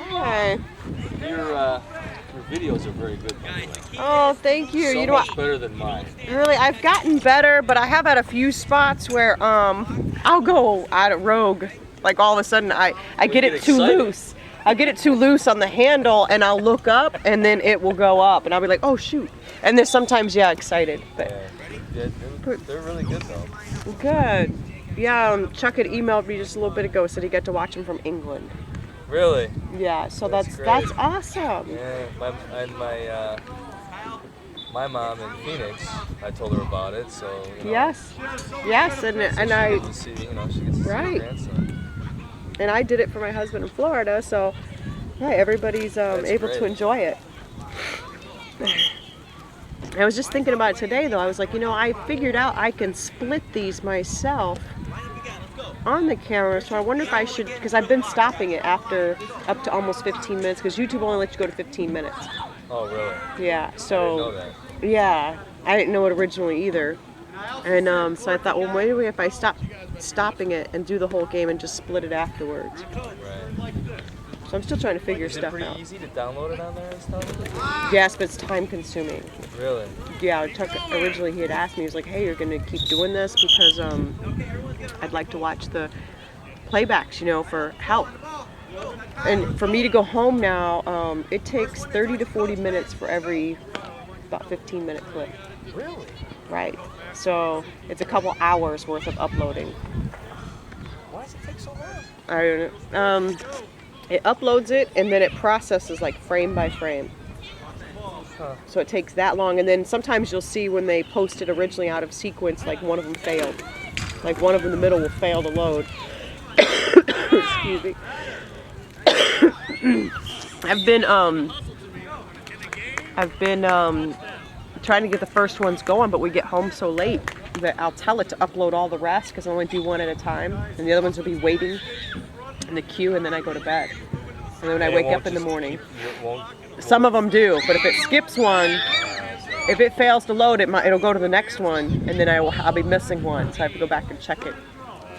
Hi. Your videos are very good. Oh, thank you. So you know much what? better than mine. Really, I've gotten better, but I have had a few spots where I'll go out of rogue. Like all of a sudden, I get it too loose. I'll get it too loose on the handle, and I'll look up, and then it will go up, and I'll be like, oh shoot. And then sometimes, yeah, excited. But Yeah, they're really good though. good. Yeah, Chuck had emailed me just a little bit ago, said he got to watch them from England. Really? Yeah, so that's awesome. Yeah, my mom in Phoenix, I told her about it, so you know, yes, and I she gets to see her grandson. And I did it for my husband in Florida, so yeah, everybody's able to enjoy it. I was just thinking about it today, though. I was like, you know, I figured out I can split these myself on the camera, so I wonder if I should, because I've been stopping it after up to almost 15 minutes, because YouTube only lets you go to 15 minutes. Oh, really? Yeah, so I didn't know that. Yeah, I didn't know it originally either. And so I thought, well, maybe if I stop stopping it and do the whole game and just split it afterwards. Right. So I'm still trying to figure stuff out. Is it pretty easy to download it on there and stuff? Yes, but it's time consuming. Really? Yeah, originally he had asked me, he was like, hey, you're going to keep doing this because I'd like to watch the playbacks, you know, for help. And for me to go home now, it takes 30 to 40 minutes for every about 15-minute clip. Really? Right. So it's a couple hours worth of uploading. Why does it take so long? I don't know. It uploads it and then it processes like frame by frame. Huh. So it takes that long, and then sometimes you'll see when they post it originally out of sequence, like one of them failed. Like one of them in the middle will fail to load. Excuse me. I've been trying to get the first ones going, but we get home so late that I'll tell it to upload all the rest because I only do one at a time, and the other ones will be waiting in the queue, and then I go to bed. And then when I wake up in the morning, some of them do, but if it skips one, if it fails to load, it'll go to the next one, and then I'll be missing one, so I have to go back and check it.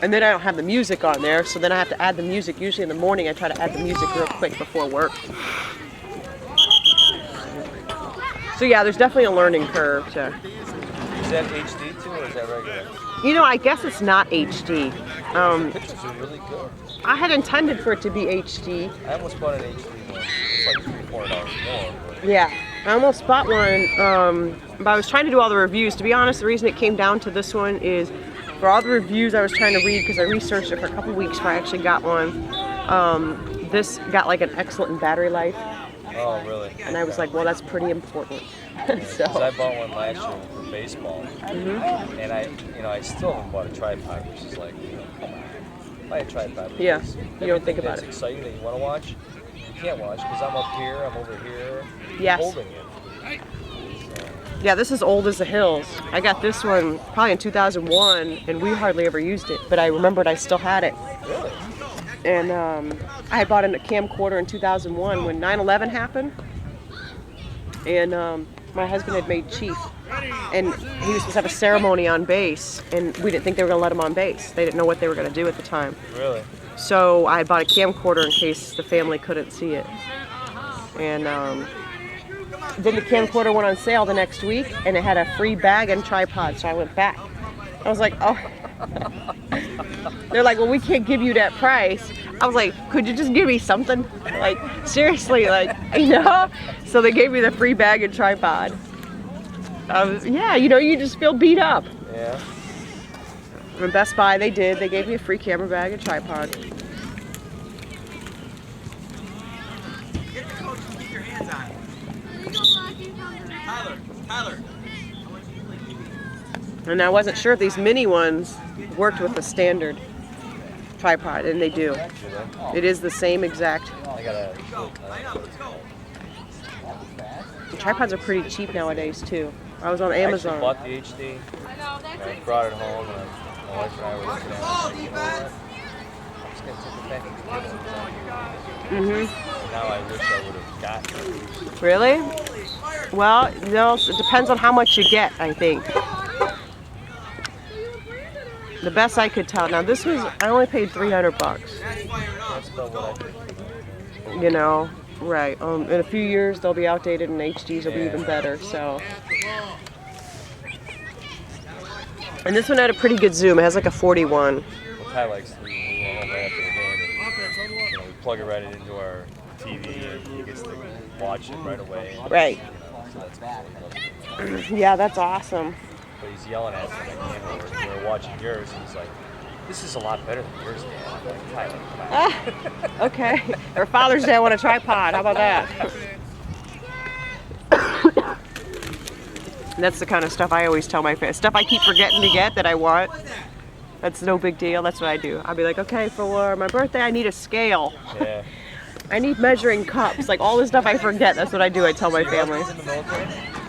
And then I don't have the music on there, so then I have to add the music. Usually in the morning, I try to add the music real quick before work. So yeah, there's definitely a learning curve. Is that HD too, or is that regular? You know, I guess it's not HD. The pictures are really good. I had intended for it to be HD. I almost bought an HD one. It's like $300, $400 more. But... Yeah, I almost bought one, but I was trying to do all the reviews. To be honest, the reason it came down to this one is for all the reviews I was trying to read, because I researched it for a couple weeks before I actually got one. This got like an excellent battery life. Oh, really? And I was like, well, that's pretty important. Because I bought one last year for baseball, and I still haven't bought a tripod, which is like, come on, buy a tripod. Yeah, you don't think about it. it. It's exciting that you want to watch. You can't watch because I'm up here, I'm over here, holding it. Yeah, this is old as the hills. I got this one probably in 2001, and we hardly ever used it, but I remembered I still had it. Really? And I had bought a camcorder in 2001 when 9/11 happened, and my husband had made chief, and he was supposed to have a ceremony on base, and we didn't think they were going to let him on base. They didn't know what they were going to do at the time. Really? So I bought a camcorder in case the family couldn't see it. And then the camcorder went on sale the next week, and it had a free bag and tripod, so I went back. I was like, oh. They're like, well, we can't give you that price. I was like, could you just give me something? Like, seriously, like, you know? So they gave me the free bag and tripod. Yeah, you know, you just feel beat up. Yeah. And Best Buy, they did. They gave me a free camera bag and tripod. Get the coach and keep your hands on it. Tyler. And I wasn't sure if these mini ones worked with the standard tripod, and they do. It is the same exact. The tripods are pretty cheap nowadays too. I was on Amazon. I bought the HD. I brought it home, and my wife and I were looking at it. You know what? I'm just gonna take it back and give it to them. Now I wish I would have gotten it. Really? Well, no, it depends on how much you get, I think. The best I could tell. Now this was, I only paid $300. That's about what I did. You know, right. In a few years they'll be outdated and HDs will be Yeah. even better. So. And this one had a pretty good zoom. It has like a 41. Well, Ty likes to, we went home right after the game. And, you know, we plug it right into our TV and he gets to watch it right away. Right. So that's what he loves. Yeah, that's awesome. But he's yelling at me. Like, we were watching yours and he's like, this is a lot better than yours, Dad. I'm like, Tyler, come on. Okay. Or Father's Day, I want a tripod. How about that? And that's the kind of stuff I always tell my fans. Stuff I keep forgetting to get that I want. That's no big deal. That's what I do. I'll be like, okay, for my birthday, I need a scale. Yeah. I need measuring cups. Like all the stuff I forget, that's what I do. I tell my family. He's in the military?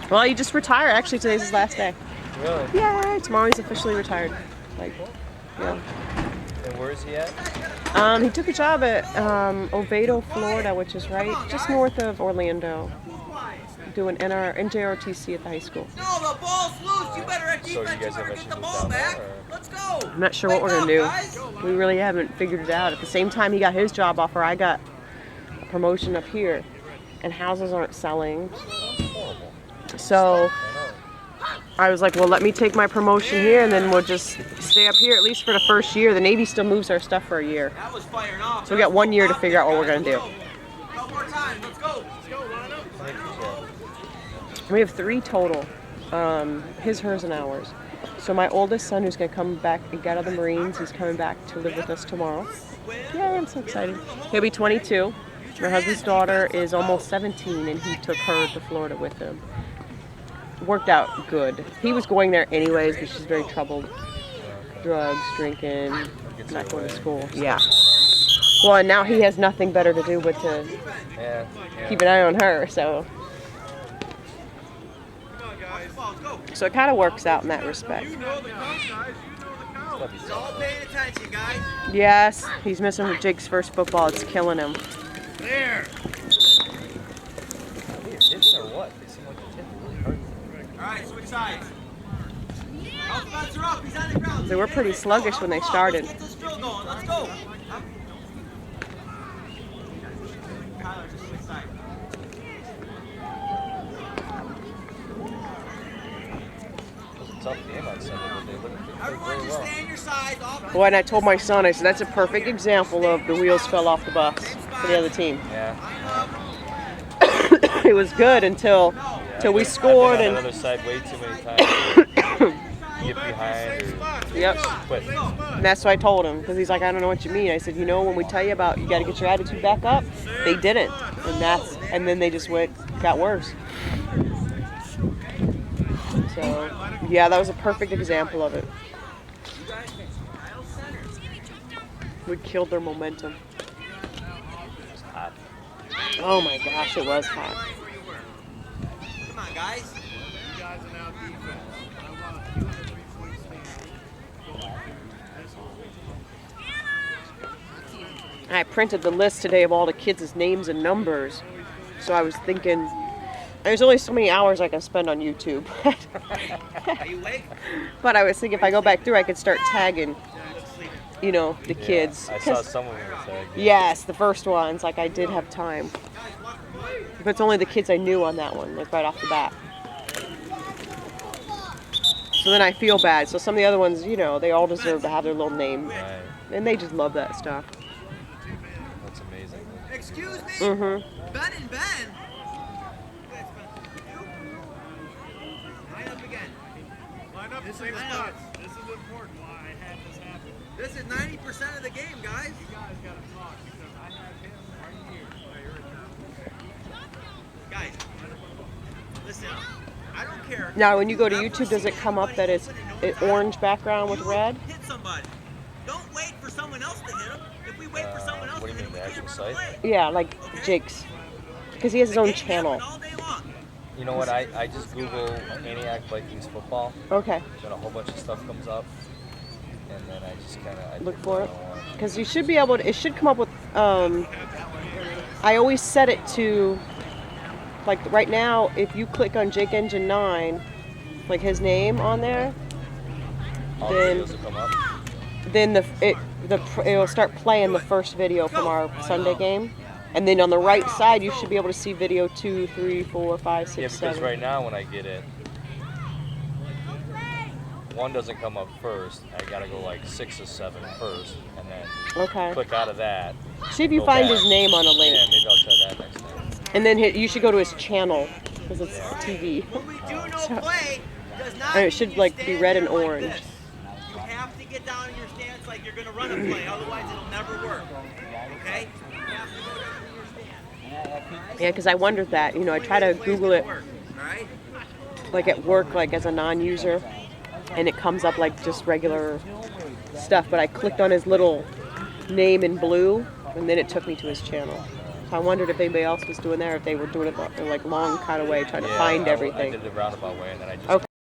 Well, he just retired. Actually, today's his last day. Really? Yay! Tomorrow he's officially retired. Like, yeah. And where is he at? He took a job at Oviedo, Florida, which is right just north of Orlando. Doing NJROTC at the high school. No, the ball's loose. You better at So you defense. guys You better eventually get the moved ball down back. there, or? Let's go. I'm not sure what we're gonna do. We really haven't figured it out. At the same time he got his job offer, I got a promotion up here, and houses aren't selling. Horrible. So I was like, well, let me take my promotion here, and then we'll just stay up here at least for the first year. The Navy still moves our stuff for a year, That was firing off. so we got 1 year to figure out what we're gonna do. Couple more times. Let's go. We have 3 total, his, hers, and ours. So my oldest son, who's gonna come back and get out of the Marines, he's coming back to live with us tomorrow. Yeah, I'm so excited. He'll be 22. My husband's daughter is almost 17, and he took her to Florida with him. Worked out good. He was going there anyways, but she's very troubled. Drugs, drinking, not going to school. Yeah. Well, and now he has nothing better to do but to Yeah. keep an eye on her, so it kind of works out in that respect. All paying attention, guys. Yes, he's missing Jake's first football. It's killing him. There. Hits or what? They seem like they hit really hard. All right, switch sides. Help Spencer up. He's on the ground. They were pretty sluggish when they started. Let's get this drill going. Let's go. Tyler, just switch sides. Tough game on Sunday, but they looked Everyone very just well. stay on your side. Off. Boy, and I told my son, I said, that's a perfect example of the wheels fell off the bus for the other team. Yeah. It was good until we scored, I've been on and the other side way too many times. Get behind or yep. quit. And that's what I told him, because he's like, I don't know what you mean. I said, you know, when we tell you about you got to get your attitude back up, they didn't, and then they just got worse. So yeah, that was a perfect example of it. We killed their momentum. It's hot. Oh my gosh, it was hot. Come on, guys. I printed the list today of all the kids' names and numbers. So I was thinking, there's only so many hours I can spend on YouTube. Are you awake? But I was thinking if I go back through, I could start tagging, you know, the kids. I saw 'Cause- someone with tag. yes, the first ones, like I did have time. But it's only the kids I knew on that one, like right off the bat. So then I feel bad. So some of the other ones, you know, they all deserve to have their little name. Right. And they just love that stuff. That's amazing. Excuse me? Mm-hmm. Ben and Ben. Line up again. Line up the same spots. This is important why I had this happen. This is 90% of the game, guys. You guys gotta talk because I have him right here. Guys, listen. I don't care. Now, when you go to YouTube, does it come up that it's an orange background with red? Hit somebody. Don't wait for someone else to hit him. If we wait for someone else What to do you hit mean, him, the we actual can't run the site? play. Yeah, like Jake's. Because he has his own channel. All day long. You know what? I just Google Antioch Vikings football, Okay, then a whole bunch of stuff comes up, and then I just kind of look for it. Because you should be able to, it should come up with, I always set it to, like right now, if you click on Jake Engine 9, like his name on there, All the then- videos will come up. then it'll start playing the first video from our Sunday game, and then on the right side you should be able to see video 2, 3, 4, 5, 6, Yeah, 7. because right now when I get it, one doesn't come up first. I gotta go like 6 or 7 first, and then Okay. click out of that. See if you go find back. his name on a link. Yeah, maybe I'll try that next time. And then you should go to his channel because it's TV. When we do no play, does not And it mean should you like be stand red there and like orange. this. You have to get down in your stance like you're gonna run a play, otherwise it'll never work. Okay? You have to go down in your stance. Yeah, because I wondered that. You know, I try to Google it Alright? like at work, like as a non-user, and it comes up like just regular stuff. But I clicked on his little name in blue, and then it took me to his channel. So I wondered if anybody else was doing that, or if they were doing it the like long kind of way, trying to find everything. I did the roundabout way, and then I just Okay.